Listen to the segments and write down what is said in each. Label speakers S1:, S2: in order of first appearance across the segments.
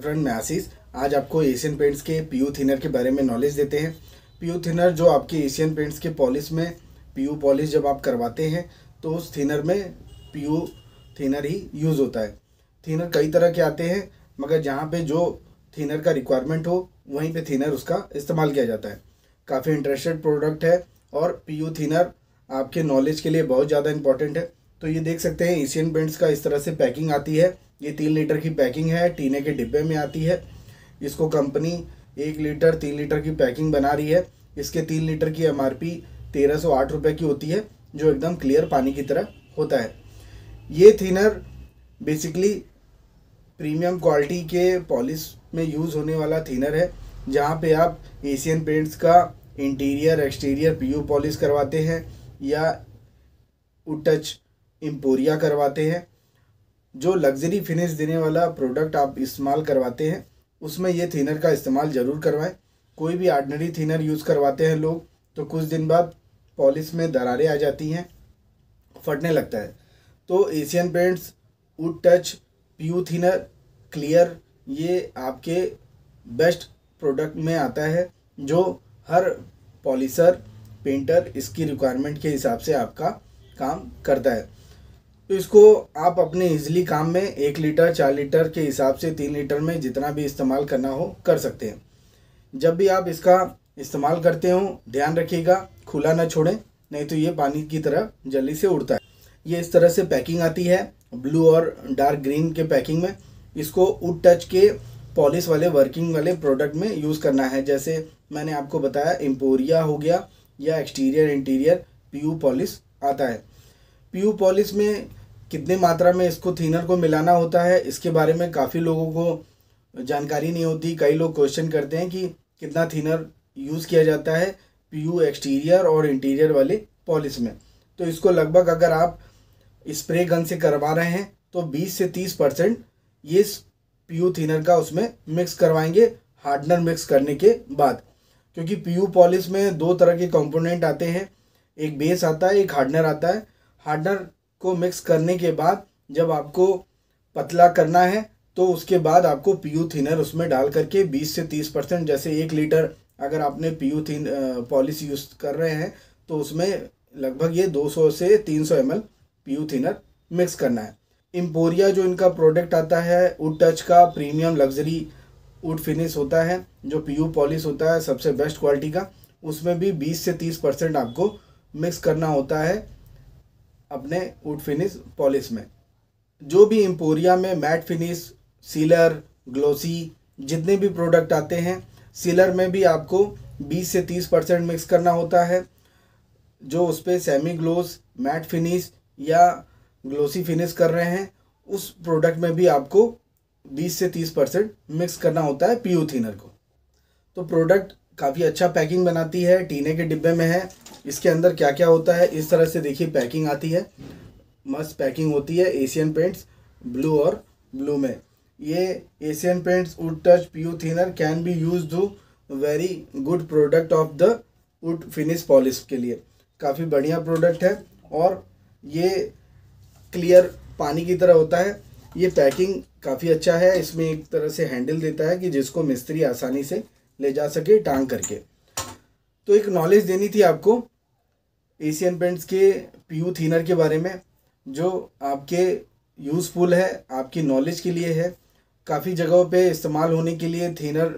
S1: Friend, मैं आशीष। आज आपको एशियन पेंट्स के पीयू थिनर के बारे में नॉलेज देते हैं। पीयू थिनर जो आपके एशियन पेंट्स के पॉलिश में पीयू पॉलिश जब आप करवाते हैं तो उस थिनर में पीयू थिनर ही यूज़ होता है। थिनर कई तरह के आते हैं, मगर जहाँ पे जो थिनर का रिक्वायरमेंट हो वहीं पे थिनर उसका इस्तेमाल किया जाता है। काफ़ी इंटरेस्टेड प्रोडक्ट है और पीयू थिनर आपके नॉलेज के लिए बहुत ज़्यादा इंपॉर्टेंट है। तो ये देख सकते हैं एशियन पेंट्स का इस तरह से पैकिंग आती है। ये 3 लीटर की पैकिंग है, टीने के डिब्बे में आती है। इसको कंपनी 1 लीटर 3 लीटर की पैकिंग बना रही है। इसके 3 लीटर की MRP 1308 रुपये की होती है, जो एकदम क्लियर पानी की तरह होता है। ये थिनर बेसिकली प्रीमियम क्वालिटी के पॉलिश में यूज़ होने वाला थिनर है, जहाँ पे आप एशियन पेंट्स का इंटीरियर एक्सटीरियर पीयू पॉलिश करवाते हैं या वुड टच एम्पोरिया करवाते हैं। जो लग्जरी फिनिश देने वाला प्रोडक्ट आप इस्तेमाल करवाते हैं उसमें ये थिनर का इस्तेमाल ज़रूर करवाएं। कोई भी ऑर्डिनरी थिनर यूज़ करवाते हैं लोग तो कुछ दिन बाद पॉलिश में दरारें आ जाती हैं, फटने लगता है। तो Asian Paints wood touch PU thinner clear ये आपके बेस्ट प्रोडक्ट में आता है, जो हर पॉलिशर पेंटर इसकी रिक्वायरमेंट के हिसाब से आपका काम करता है। तो इसको आप अपने इजीली काम में 1 लीटर 4 लीटर के हिसाब से 3 लीटर में जितना भी इस्तेमाल करना हो कर सकते हैं। जब भी आप इसका इस्तेमाल करते हो ध्यान रखिएगा खुला ना छोड़ें, नहीं तो ये पानी की तरह जल्दी से उड़ता है। ये इस तरह से पैकिंग आती है, ब्लू और डार्क ग्रीन के पैकिंग में। इसको वुड टच के पॉलिश वाले वर्किंग वाले प्रोडक्ट में यूज़ करना है। जैसे मैंने आपको बताया एम्पोरिया हो गया या एक्सटीरियर इंटीरियर पीयू पॉलिश आता है। पीयू पॉलिश में कितनी मात्रा में इसको थिनर को मिलाना होता है इसके बारे में काफ़ी लोगों को जानकारी नहीं होती। कई लोग क्वेश्चन करते हैं कि कितना थिनर यूज़ किया जाता है पीयू एक्सटीरियर और इंटीरियर वाले पॉलिश में। तो इसको लगभग अगर आप स्प्रे गन से करवा रहे हैं तो 20 से 30% ये पीयू थिनर का उसमें मिक्स करवाएंगे हार्डनर मिक्स करने के बाद। क्योंकि पीयू पॉलिश में 2 तरह के कंपोनेंट आते हैं, एक बेस आता है, एक हार्डनर आता है। हार्डनर को मिक्स करने के बाद जब आपको पतला करना है तो उसके बाद आपको पीयू थिनर उसमें डाल करके 20 से 30%, जैसे 1 लीटर अगर आपने पीयू थिन पॉलिश यूज़ कर रहे हैं तो उसमें लगभग ये 200 से 300 ml पीयू थिनर मिक्स करना है। एम्पोरिया जो इनका प्रोडक्ट आता है वुड टच का प्रीमियम लग्जरी वुड फिनिश होता है, जो पीयू पॉलिश होता है सबसे बेस्ट क्वालिटी का, उसमें भी 20 से 30% आपको मिक्स करना होता है अपने वुड फिनिश पॉलिश में। जो भी एम्पोरिया में मैट फिनिश, सीलर, ग्लोसी जितने भी प्रोडक्ट आते हैं, सीलर में भी आपको 20 से 30% मिक्स करना होता है। जो उस पर सेमी ग्लोस, मैट फिनिश या ग्लोसी फिनिश कर रहे हैं उस प्रोडक्ट में भी आपको 20 से 30% मिक्स करना होता है पीयू थिनर को। तो प्रोडक्ट काफ़ी अच्छा पैकिंग बनाती है, टीने के डिब्बे में है। इसके अंदर क्या क्या होता है इस तरह से देखिए पैकिंग आती है, मस्त पैकिंग होती है एशियन पेंट्स ब्लू और ब्लू में। ये Asian Paints wood touch PU thinner can be use to very good product of the wood finish polish के लिए काफ़ी बढ़िया प्रोडक्ट है और ये क्लियर पानी की तरह होता है। ये पैकिंग काफ़ी अच्छा है, इसमें एक तरह से हैंडल देता है कि जिसको मिस्त्री आसानी से ले जा सके टांग करके। तो एक नॉलेज देनी थी आपको एशियन पेंट्स के पीयू थिनर के बारे में, जो आपके यूज़फुल है, आपकी नॉलेज के लिए है। काफ़ी जगहों पे इस्तेमाल होने के लिए थिनर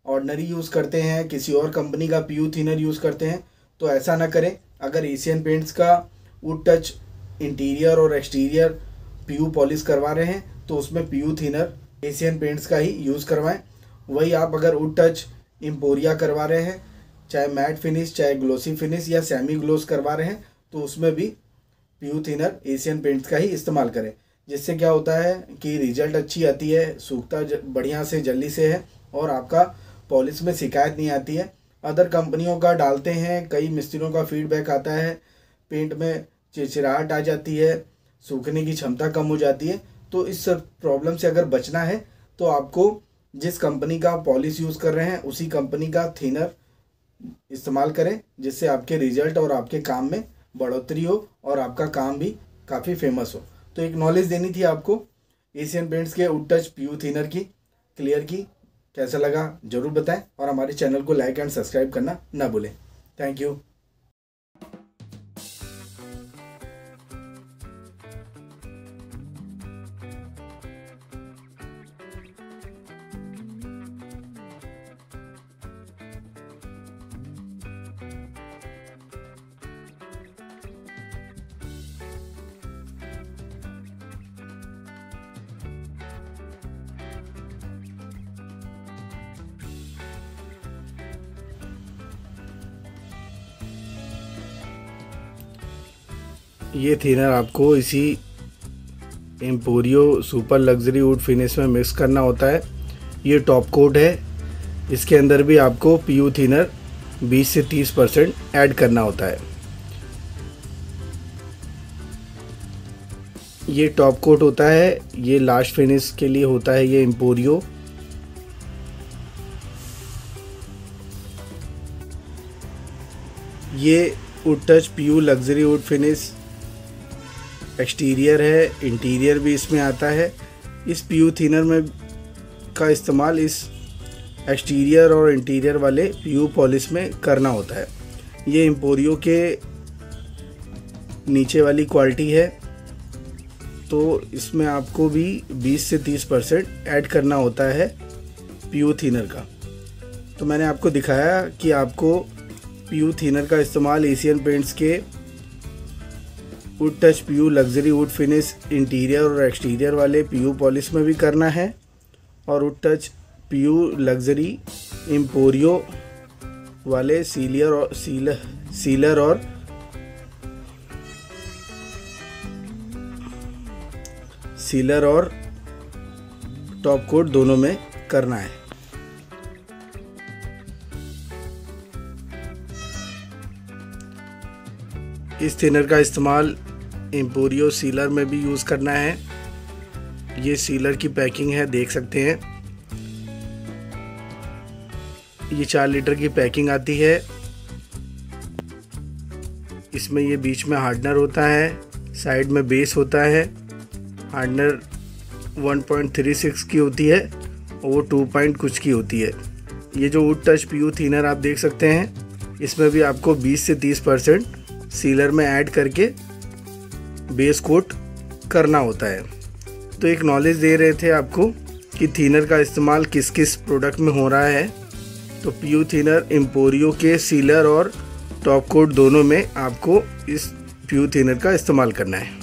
S1: ऑर्डिनरी यूज़ करते हैं, किसी और कंपनी का पीयू थिनर यूज़ करते हैं, तो ऐसा ना करें। अगर एशियन पेंट्स का वुड टच इंटीरियर और एक्सटीरियर पीयू पॉलिश करवा रहे हैं तो उसमें पीयू थिनर एशियन पेंट्स का ही यूज़ करवाएं। वही आप अगर वुड टच एम्पोरिया करवा रहे हैं, चाहे मैट फिनिश, चाहे ग्लोसी फिनिश या सेमी ग्लोस करवा रहे हैं, तो उसमें भी पीयू थिनर एशियन पेंट्स का ही इस्तेमाल करें। जिससे क्या होता है कि रिजल्ट अच्छी आती है, सूखता बढ़िया से जल्दी से है और आपका पॉलिश में शिकायत नहीं आती है। अदर कंपनियों का डालते हैं, कई मिस्त्रियों का फीडबैक आता है, पेंट में चिरचिराहट आ जाती है, सूखने की क्षमता कम हो जाती है। तो इस सब प्रॉब्लम से अगर बचना है तो आपको जिस कंपनी का पॉलिश यूज़ कर रहे हैं उसी कंपनी का थिनर इस्तेमाल करें, जिससे आपके रिजल्ट और आपके काम में बढ़ोतरी हो और आपका काम भी काफ़ी फेमस हो। तो एक नॉलेज देनी थी आपको एशियन पेंट्स के वुड टच पीयू थिनर की। क्लियर की। कैसा लगा ज़रूर बताएं और हमारे चैनल को लाइक एंड सब्सक्राइब करना ना भूलें। Thank you. ये थिनर आपको इसी Emporio super luxury wood finish में मिक्स करना होता है। ये टॉप कोट है, इसके अंदर भी आपको पीयू थिनर 20 से 30% ऐड करना होता है। ये टॉप कोट होता है, ये लास्ट फिनिश के लिए होता है। ये एम्पोरियो ये wood touch PU luxury wood finish exterior है, इंटीरियर भी इसमें आता है। इस पीयू थिनर में का इस्तेमाल इस एक्सटीरियर और इंटीरियर वाले पीयू पॉलिश में करना होता है। ये एम्पोरियो के नीचे वाली क्वालिटी है, तो इसमें आपको भी 20 से 30% ऐड करना होता है पीयू थिनर का। तो मैंने आपको दिखाया कि आपको पीयू थिनर का इस्तेमाल एशियन पेंट्स के wood touch PU luxury wood finish interior और एक्सटीरियर वाले पीयू पॉलिश में भी करना है, और wood touch PU luxury Emporio वाले सीलर और टॉप कोट दोनों में करना है। इस थिनर का इस्तेमाल एम्पोरियो सीलर में भी यूज़ करना है। ये सीलर की पैकिंग है, देख सकते हैं। ये 4 लीटर की पैकिंग आती है। इसमें ये बीच में हार्डनर होता है, साइड में बेस होता है। हार्डनर 1.36 की होती है और वो 2 पॉइंट कुछ की होती है। ये जो वुड टच पीयू थिनर आप देख सकते हैं, इसमें भी आपको 20 से 30% सीलर में ऐड करके बेस कोट करना होता है। तो एक नॉलेज दे रहे थे आपको कि थिनर का इस्तेमाल किस किस प्रोडक्ट में हो रहा है। तो पीयू थिनर एम्पोरियो के सीलर और टॉप कोट दोनों में आपको इस पीयू थिनर का इस्तेमाल करना है।